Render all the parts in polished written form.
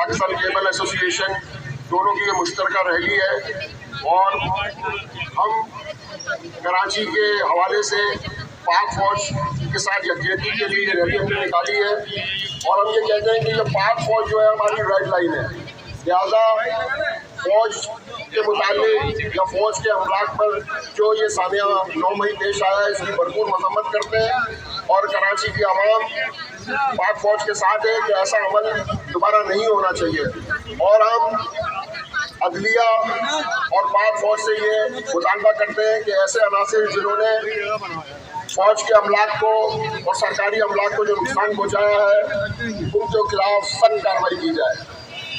Pakistan cable association दोनों की ये मुश्तरका रैली है और हम कराची के हवाले से पाक फौज के साथ यकजहती के लिए रैली हमने निकाली है और हम ये कहते हैं कि ये पाक फौज जो है हमारी रेड लाइन है, लिहाजा फौज के मुताबिक या फौज के अमलाक पर जो ये सानिया 9 मई पेश आया है इसकी भरपूर मजम्मत करते हैं और कराची की आवाम पाक फौज के साथ है कि ऐसा अमल दोबारा नहीं होना चाहिए। और हम अदलिया और पाक फौज से ये मुतालबा करते हैं कि ऐसे अनासिर जिन्होंने फौज के अमलाक को और सरकारी अमलाक को जो नुकसान पहुँचाया है उनके खिलाफ सख्त कार्रवाई की जाए।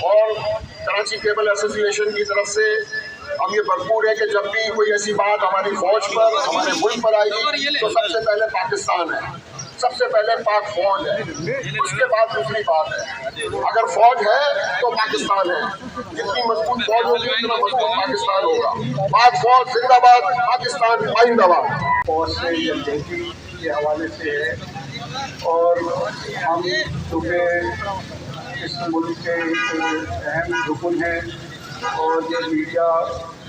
और कराची केबल एसोसिएशन की तरफ से हम ये भरपूर है कि जब भी कोई ऐसी बात हमारी फौज पर हमारे मुल्क पर आएगी तो सबसे पहले पाकिस्तान है, सबसे पहले पाक फौज है, उसके बाद दूसरी बात है। अगर फौज है तो पाकिस्तान है, जितनी मजबूत फौज होगी उतना मजबूत पाकिस्तान होगा। पाक फौज जिंदाबाद, पाकिस्तान जिंदाबाद। फौज से यकजहती के हवाले से है और हम चूँकि इस मुल्क के एक अहम रुकन है और ये मीडिया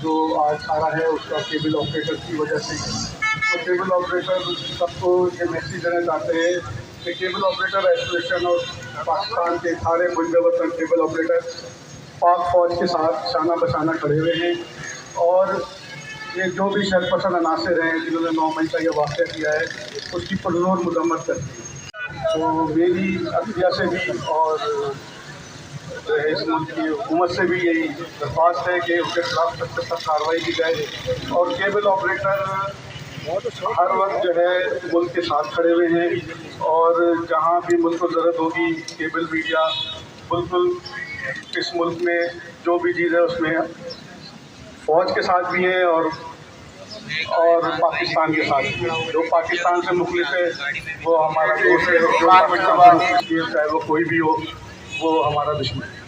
जो आज सारा है उसका केबल ऑपरेटर की वजह से, तो केबल ऑपरेटर सबको ये मैसेज देना चाहते हैं कि केबल ऑपरेटर एसोसिएशन और पाकिस्तान के सारे बंदे वतन केबल ऑपरेटर पाक फौज के साथ शाना बशाना खड़े हुए हैं और ये जो भी शरपसंद अनासिर हैं जिन्होंने 9 मई का ये वाक़या किया है उसकी पुरजोर मजम्मत करती है। तो मेरी अदलिया से भी और इस मुल्क की हुकूमत से भी यही दरख्वास्त है कि उनके खिलाफ सख्त से सख्त कार्रवाई की जाए और केबल ऑपरेटर हर वक्त जो है मुल्क के साथ खड़े हुए हैं और जहाँ भी मुल्क को ज़रूरत होगी केबल मीडिया बिल्कुल इस मुल्क में जो भी चीज़ है उसमें फ़ौज के साथ भी है और पाकिस्तान के साथ भी। जो पाकिस्तान से मुखलिफ है वो हमारा दोस्त है, चाहे वो कोई भी हो वो हमारा दुश्मन है।